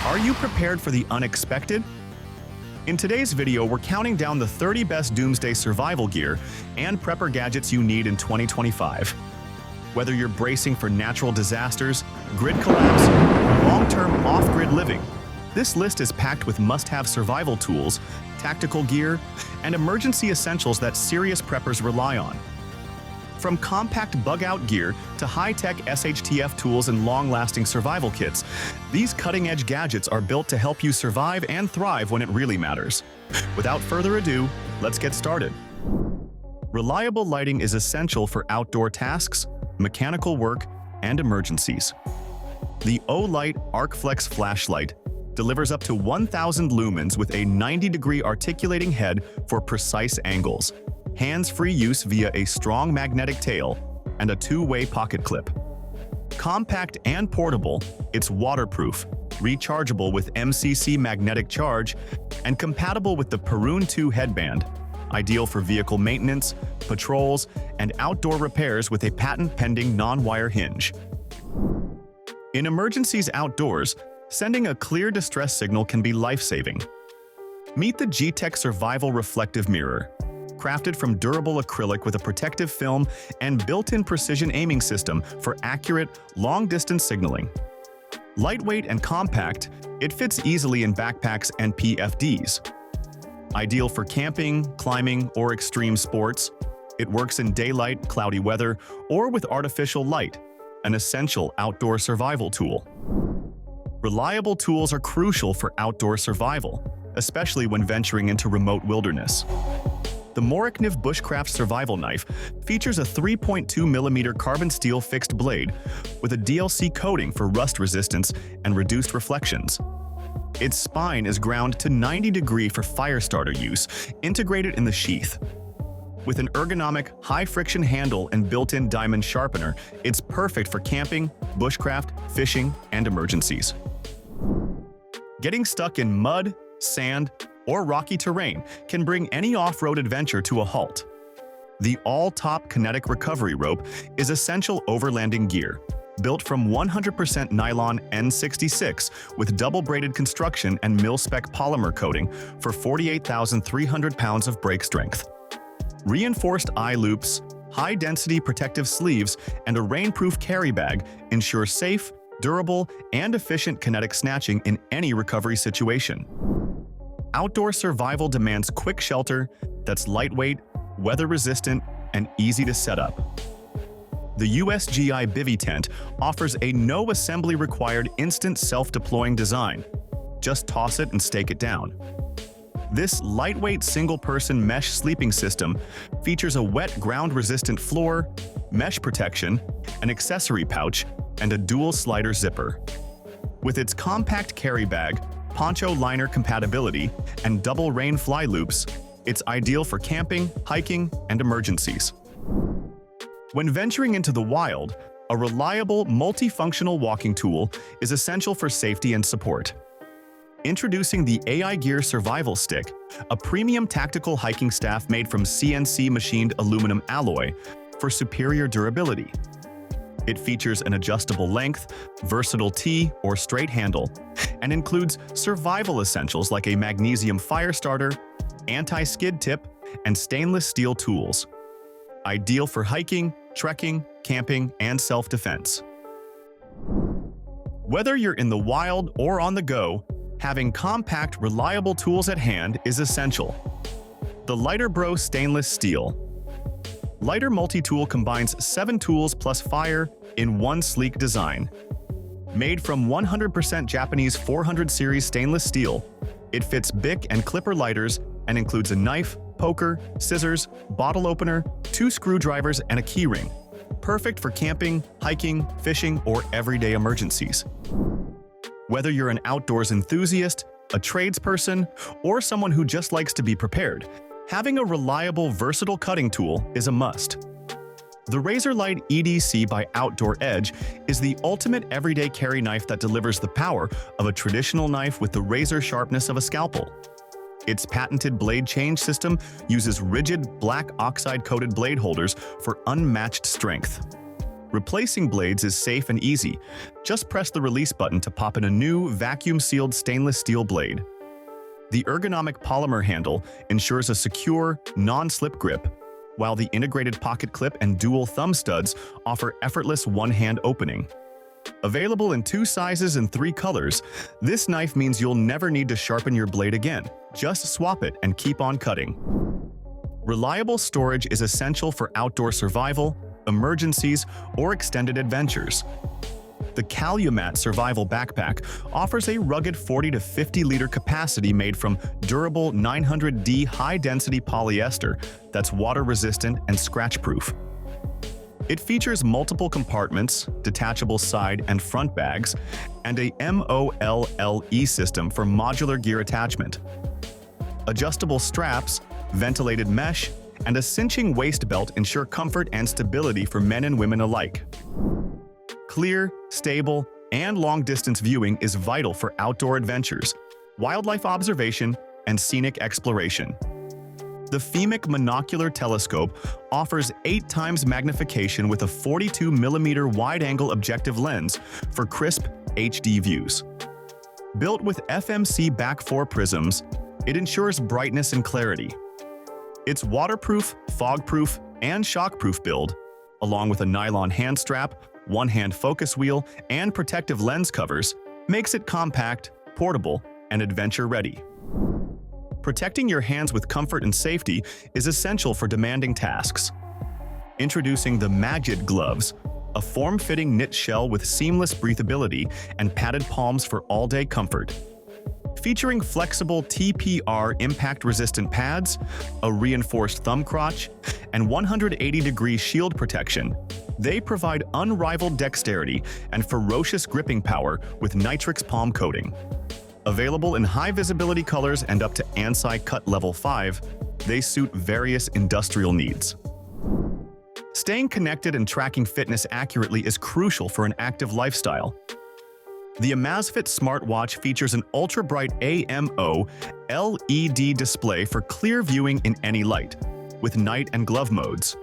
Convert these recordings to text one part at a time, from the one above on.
Are you prepared for the unexpected? In today's video, we're counting down the 30 best Doomsday survival gear and prepper gadgets you need in 2025. Whether you're bracing for natural disasters, grid collapse, or long-term off-grid living, this list is packed with must-have survival tools, tactical gear, and emergency essentials that serious preppers rely on. From compact bug-out gear to high-tech SHTF tools and long-lasting survival kits, these cutting-edge gadgets are built to help you survive and thrive when it really matters. Without further ado, let's get started. Reliable lighting is essential for outdoor tasks, mechanical work, and emergencies. The OLIGHT Arkflex flashlight delivers up to 1,000 lumens with a 90-degree articulating head for precise angles, hands-free use via a strong magnetic tail, and a two-way pocket clip. Compact and portable, it's waterproof, rechargeable with MCC magnetic charge, and compatible with the Paracord 2 headband, ideal for vehicle maintenance, patrols, and outdoor repairs with a patent-pending non-wire hinge. In emergencies outdoors, sending a clear distress signal can be life-saving. Meet the Jetec Survival Reflective Mirror. Crafted from durable acrylic with a protective film and built-in precision aiming system for accurate, long-distance signaling. Lightweight and compact, it fits easily in backpacks and PFDs. Ideal for camping, climbing, or extreme sports, it works in daylight, cloudy weather, or with artificial light, an essential outdoor survival tool. Reliable tools are crucial for outdoor survival, especially when venturing into remote wilderness. The Morakniv Bushcraft survival knife features a 3.2mm carbon steel fixed blade with a DLC coating for rust resistance and reduced reflections. Its spine is ground to 90 for fire starter use, integrated in the sheath. With an ergonomic, high-friction handle and built-in diamond sharpener, it's perfect for camping, bushcraft, fishing, and emergencies. Getting stuck in mud, sand, or rocky terrain can bring any off-road adventure to a halt. The all-top Kinetic recovery rope is essential overlanding gear, built from 100% nylon N66 with double-braided construction and mil-spec polymer coating for 48,300 pounds of brake strength. Reinforced eye loops, high-density protective sleeves, and a rainproof carry bag ensure safe, durable, and efficient kinetic snatching in any recovery situation. Outdoor survival demands quick shelter that's lightweight, weather-resistant, and easy to set up. The USGI Bivy tent offers a no-assembly-required instant self-deploying design. Just toss it and stake it down. This lightweight single-person mesh sleeping system features a wet ground-resistant floor, mesh protection, an accessory pouch, and a dual slider zipper. With its compact carry bag, Poncho liner compatibility, and double rain fly loops, it's ideal for camping, hiking, and emergencies. When venturing into the wild, a reliable, multifunctional walking tool is essential for safety and support. Introducing the aiGear Survival Stick, a premium tactical hiking staff made from CNC machined aluminum alloy for superior durability. It features an adjustable length, versatile T or straight handle, and includes survival essentials like a magnesium fire starter, anti-skid tip, and stainless steel tools. Ideal for hiking, trekking, camping, and self-defense. Whether you're in the wild or on the go, having compact, reliable tools at hand is essential. The LighterBro stainless steel. Lighter multi-tool combines 7 tools plus fire in one sleek design. Made from 100% Japanese 400 series stainless steel, it fits Bic and Clipper lighters and includes a knife, poker, scissors, bottle opener, 2 screwdrivers, and a keyring. Perfect for camping, hiking, fishing, or everyday emergencies. Whether you're an outdoors enthusiast, a tradesperson, or someone who just likes to be prepared, having a reliable, versatile cutting tool is a must. The RazorLite EDC by Outdoor Edge is the ultimate everyday carry knife that delivers the power of a traditional knife with the razor sharpness of a scalpel. Its patented blade change system uses rigid, black oxide-coated blade holders for unmatched strength. Replacing blades is safe and easy. Just press the release button to pop in a new, vacuum-sealed stainless steel blade. The ergonomic polymer handle ensures a secure, non-slip grip, while the integrated pocket clip and dual thumb studs offer effortless one-hand opening. Available in 2 sizes and 3 colors, this knife means you'll never need to sharpen your blade again. Just swap it and keep on cutting. Reliable storage is essential for outdoor survival, emergencies, or extended adventures. The CALUOMATT Survival Backpack offers a rugged 40 to 50-liter capacity made from durable 900D high-density polyester that's water-resistant and scratch-proof. It features multiple compartments, detachable side and front bags, and a MOLLE system for modular gear attachment. Adjustable straps, ventilated mesh, and a cinching waist belt ensure comfort and stability for men and women alike. Clear, stable, and long-distance viewing is vital for outdoor adventures, wildlife observation, and scenic exploration. The FEEMIC Monocular telescope offers 8 times magnification with a 42mm wide-angle objective lens for crisp HD views. Built with FMC back 4 prisms, it ensures brightness and clarity. Its waterproof, fog-proof, and shock-proof build, along with a nylon hand strap, one-hand focus wheel, and protective lens covers, makes it compact, portable, and adventure-ready. Protecting your hands with comfort and safety is essential for demanding tasks. Introducing the MAGID gloves, a form-fitting knit shell with seamless breathability and padded palms for all-day comfort. Featuring flexible TPR impact-resistant pads, a reinforced thumb crotch, and 180-degree shield protection, they provide unrivaled dexterity and ferocious gripping power with Nitrix palm coating. Available in high-visibility colors and up to ANSI Cut Level 5, they suit various industrial needs. Staying connected and tracking fitness accurately is crucial for an active lifestyle. The Amazfit smartwatch features an ultra-bright AMO LED display for clear viewing in any light, with night and glove modes.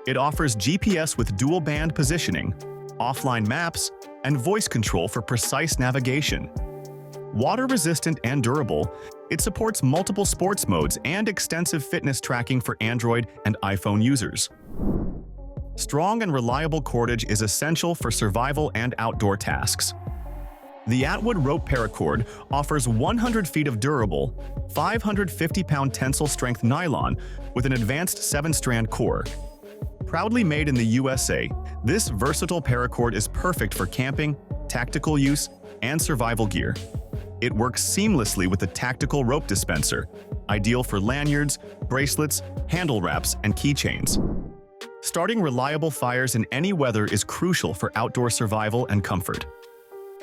It offers GPS with dual-band positioning, offline maps, and voice control for precise navigation. Water-resistant and durable, it supports multiple sports modes and extensive fitness tracking for Android and iPhone users. Strong and reliable cordage is essential for survival and outdoor tasks. The Atwood rope paracord offers 100 feet of durable, 550-pound tensile strength nylon with an advanced 7-strand core. Proudly made in the USA, this versatile paracord is perfect for camping, tactical use, and survival gear. It works seamlessly with the tactical rope dispenser, ideal for lanyards, bracelets, handle wraps, and keychains. Starting reliable fires in any weather is crucial for outdoor survival and comfort.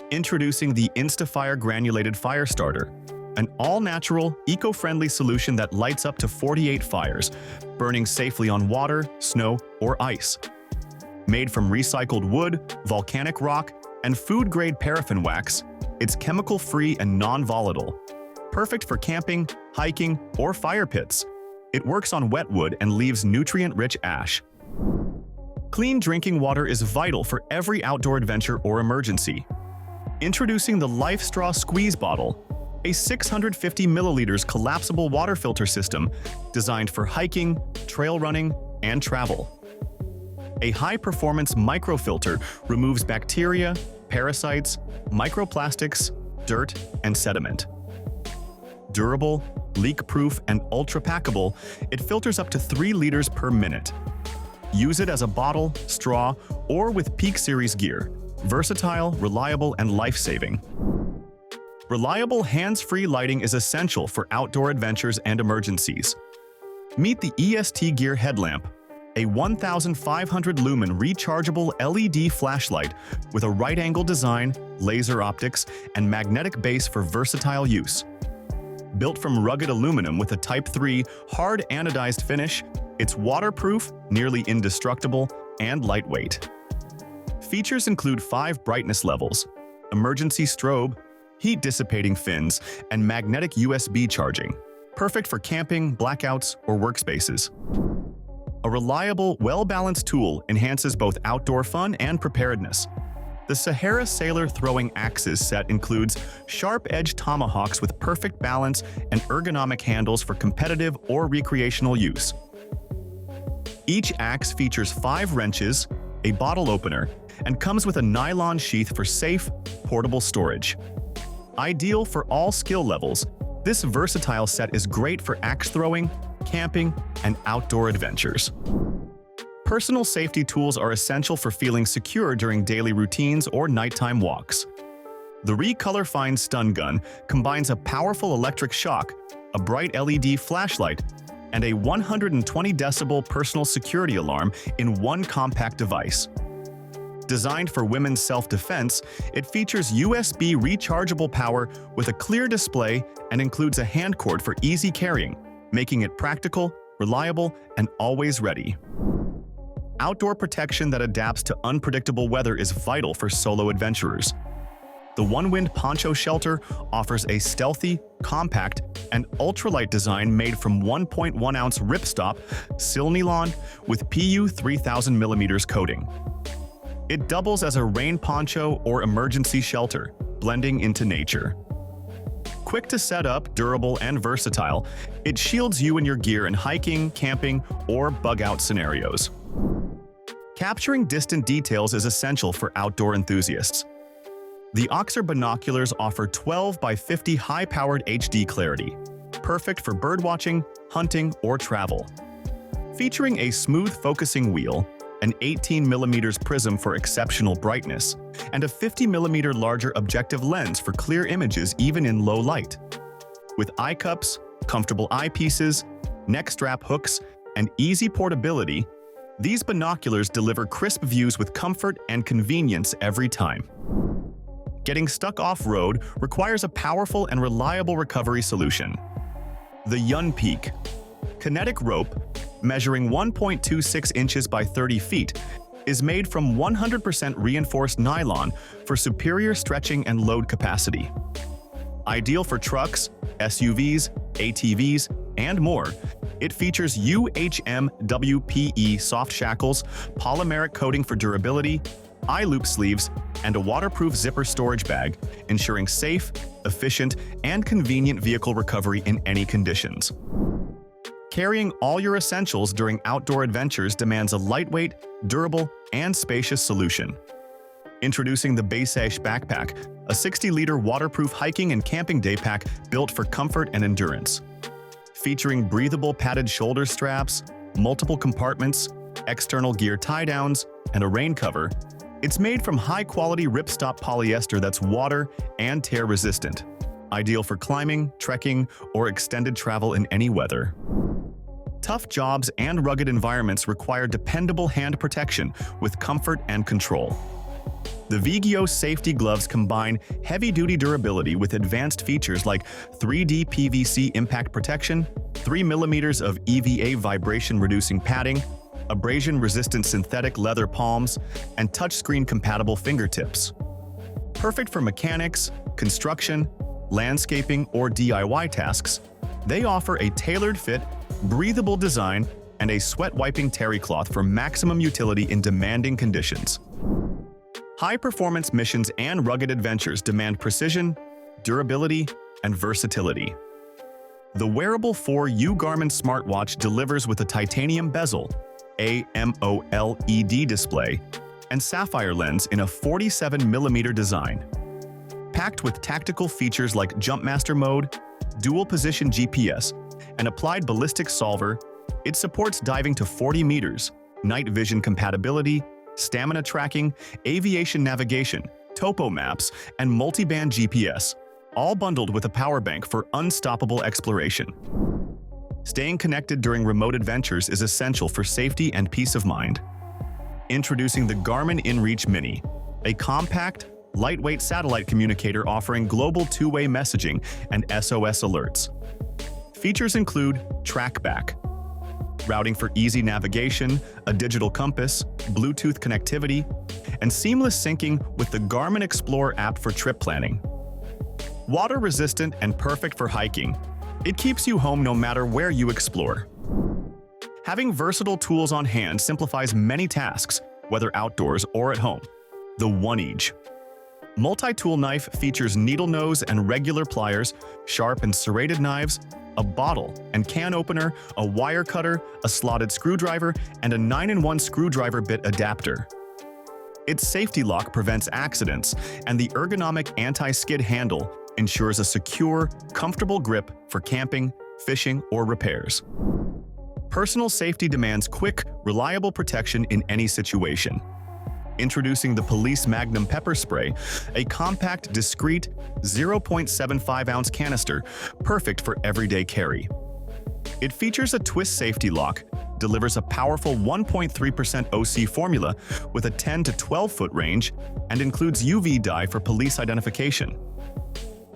Introducing the Instafire Granulated Fire Starter, an all-natural, eco-friendly solution that lights up to 48 fires, burning safely on water, snow, or ice. Made from recycled wood, volcanic rock, and food-grade paraffin wax, it's chemical-free and non-volatile. Perfect for camping, hiking, or fire pits. It works on wet wood and leaves nutrient-rich ash. Clean drinking water is vital for every outdoor adventure or emergency. Introducing the LifeStraw Squeeze Bottle, a 650 milliliters collapsible water filter system designed for hiking, trail running, and travel. A high-performance microfilter removes bacteria, parasites, microplastics, dirt, and sediment. Durable, leak-proof, and ultra-packable, it filters up to 3 liters per minute. Use it as a bottle, straw, or with Peak Series gear. Versatile, reliable, and life-saving. Reliable hands-free lighting is essential for outdoor adventures and emergencies. Meet the EST-Gear Headlamp, a 1,500 lumen rechargeable LED flashlight with a right-angle design, laser optics, and magnetic base for versatile use. Built from rugged aluminum with a Type 3 hard anodized finish, it's waterproof, nearly indestructible, and lightweight. Features include 5 brightness levels, emergency strobe, heat-dissipating fins, and magnetic USB charging, perfect for camping, blackouts, or workspaces. A reliable, well-balanced tool enhances both outdoor fun and preparedness. The Sahara Sailor Throwing Axes set includes sharp-edged tomahawks with perfect balance and ergonomic handles for competitive or recreational use. Each axe features 5 wrenches, a bottle opener, and comes with a nylon sheath for safe, portable storage. Ideal for all skill levels, this versatile set is great for axe throwing, camping, and outdoor adventures. Personal safety tools are essential for feeling secure during daily routines or nighttime walks. The Recolorfine stun gun combines a powerful electric shock, a bright LED flashlight, and a 120 decibel personal security alarm in one compact device. Designed for women's self-defense, it features USB rechargeable power with a clear display and includes a hand cord for easy carrying, making it practical, reliable, and always ready. Outdoor protection that adapts to unpredictable weather is vital for solo adventurers. The One Wind Poncho Shelter offers a stealthy, compact, and ultralight design made from 1.1-ounce ripstop Silnylon with PU 3000mm coating. It doubles as a rain poncho or emergency shelter, blending into nature. Quick to set up, durable, and versatile, it shields you and your gear in hiking, camping, or bug-out scenarios. Capturing distant details is essential for outdoor enthusiasts. The Focus Binoculars offer 12 by 50 high-powered HD clarity, perfect for birdwatching, hunting, or travel. Featuring a smooth focusing wheel, an 18mm prism for exceptional brightness, and a 50mm larger objective lens for clear images even in low light. With eye cups, comfortable eyepieces, neck strap hooks, and easy portability, these binoculars deliver crisp views with comfort and convenience every time. Getting stuck off-road requires a powerful and reliable recovery solution. The Yun Peak Kinetic rope, measuring 1.26 inches by 30 feet, is made from 100% reinforced nylon for superior stretching and load capacity. Ideal for trucks, SUVs, ATVs, and more, it features UHMWPE soft shackles, polymeric coating for durability, eye loop sleeves, and a waterproof zipper storage bag, ensuring safe, efficient, and convenient vehicle recovery in any conditions. Carrying all your essentials during outdoor adventures demands a lightweight, durable, and spacious solution. Introducing the Bivy Backpack, a 60-liter waterproof hiking and camping day pack built for comfort and endurance. Featuring breathable padded shoulder straps, multiple compartments, external gear tie-downs, and a rain cover, it's made from high-quality ripstop polyester that's water and tear-resistant, ideal for climbing, trekking, or extended travel in any weather. Tough jobs and rugged environments require dependable hand protection with comfort and control. The Vigio safety gloves combine heavy-duty durability with advanced features like 3D PVC impact protection, 3mm of EVA vibration-reducing padding, abrasion-resistant synthetic leather palms, and touchscreen-compatible fingertips. Perfect for mechanics, construction, landscaping, or DIY tasks, they offer a tailored fit, breathable design, and a sweat-wiping terry cloth for maximum utility in demanding conditions. High-performance missions and rugged adventures demand precision, durability, and versatility. The wearable 4U Garmin smartwatch delivers with a titanium bezel, AMOLED display, and sapphire lens in a 47mm design. Packed with tactical features like Jumpmaster mode, dual-position GPS, and applied ballistic solver, it supports diving to 40 meters, night vision compatibility, stamina tracking, aviation navigation, topo maps, and multiband GPS, all bundled with a power bank for unstoppable exploration. Staying connected during remote adventures is essential for safety and peace of mind. Introducing the Garmin InReach Mini, a compact, lightweight satellite communicator offering global two-way messaging and SOS alerts. Features include TrackBack, routing for easy navigation, a digital compass, Bluetooth connectivity, and seamless syncing with the Garmin Explorer app for trip planning. Water-resistant and perfect for hiking, it keeps you home no matter where you explore. Having versatile tools on hand simplifies many tasks, whether outdoors or at home. The OneEdge multi-tool knife features needle nose and regular pliers, sharp and serrated knives, a bottle and can opener, a wire cutter, a slotted screwdriver, and a 9-in-1 screwdriver bit adapter. Its safety lock prevents accidents, and the ergonomic anti-skid handle ensures a secure, comfortable grip for camping, fishing, or repairs. Personal safety demands quick, reliable protection in any situation. Introducing the Police Magnum Pepper Spray, a compact, discreet, 0.75-ounce canister, perfect for everyday carry. It features a twist safety lock, delivers a powerful 1.3% OC formula with a 10 to 12-foot range, and includes UV dye for police identification.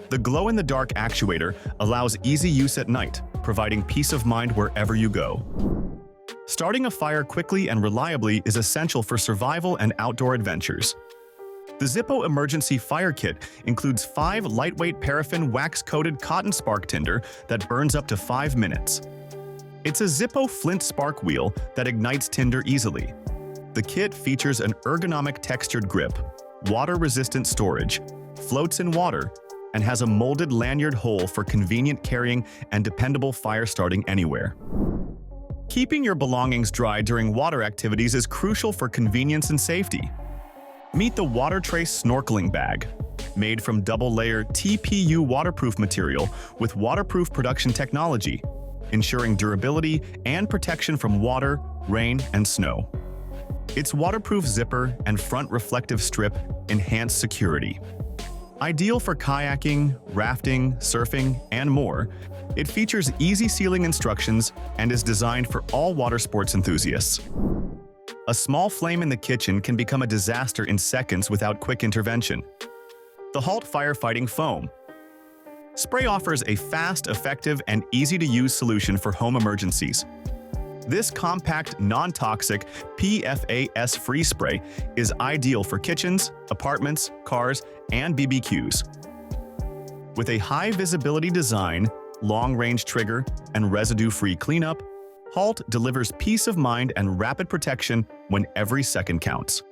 The glow-in-the-dark actuator allows easy use at night, providing peace of mind wherever you go. Starting a fire quickly and reliably is essential for survival and outdoor adventures. The Zippo Emergency Fire Kit includes 5 lightweight paraffin wax-coated cotton spark tinder that burns up to 5 minutes. It's a Zippo flint spark wheel that ignites tinder easily. The kit features an ergonomic textured grip, water-resistant storage, floats in water, and has a molded lanyard hole for convenient carrying and dependable fire starting anywhere. Keeping your belongings dry during water activities is crucial for convenience and safety. Meet the Water-Trace Snorkeling Bag, made from double-layer TPU waterproof material with waterproof production technology, ensuring durability and protection from water, rain, and snow. Its waterproof zipper and front reflective strip enhance security. Ideal for kayaking, rafting, surfing, and more, it features easy sealing instructions and is designed for all water sports enthusiasts. A small flame in the kitchen can become a disaster in seconds without quick intervention. The Halt Firefighting Foam Spray offers a fast, effective, and easy-to-use solution for home emergencies. This compact, non-toxic PFAS-free spray is ideal for kitchens, apartments, cars, and BBQs. With a high-visibility design, long-range trigger, and residue-free cleanup, Halt delivers peace of mind and rapid protection when every second counts.